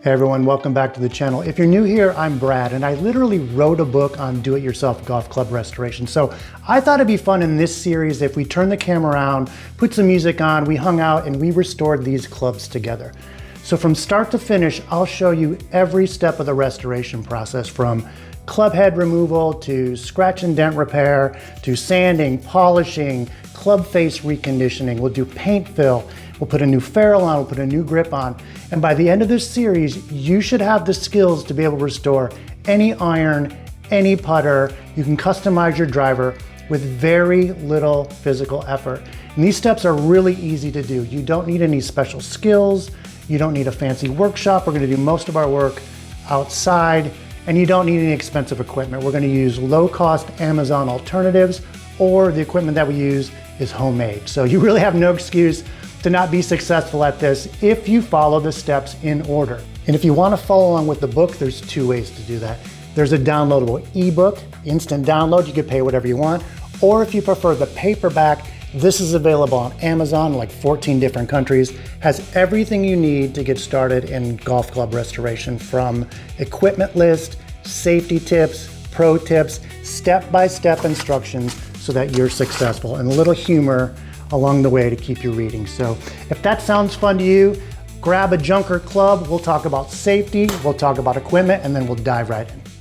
Hey everyone, welcome back to the channel. If you're new here, I'm Brad, and I literally wrote a book on do-it-yourself golf club restoration. So I thought it'd be fun in this series if we turn the camera around, put some music on, we hung out, and we restored these clubs together. So from start to finish, I'll show you every step of the restoration process, from club head removal to scratch and dent repair, to sanding, polishing, club face reconditioning. We'll do paint fill. We'll put a new ferrule on, we'll put a new grip on. And by the end of this series, you should have the skills to be able to restore any iron, any putter. You can customize your driver with very little physical effort. And these steps are really easy to do. You don't need any special skills. You don't need a fancy workshop. We're gonna do most of our work outside, and you don't need any expensive equipment. We're gonna use low-cost Amazon alternatives, or the equipment that we use is homemade. So you really have no excuse to not be successful at this if you follow the steps in order. And if you want to follow along with the book, there's two ways to do that. There's a downloadable ebook, instant download, you can pay whatever you want, or if you prefer the paperback, this is available on Amazon, like 14 different countries, has everything you need to get started in golf club restoration, from equipment list, safety tips, pro tips, step-by-step instructions so that you're successful, and a little humor along the way to keep you reading. So if that sounds fun to you, grab a junker club. We'll talk about safety, we'll talk about equipment, and then we'll dive right in.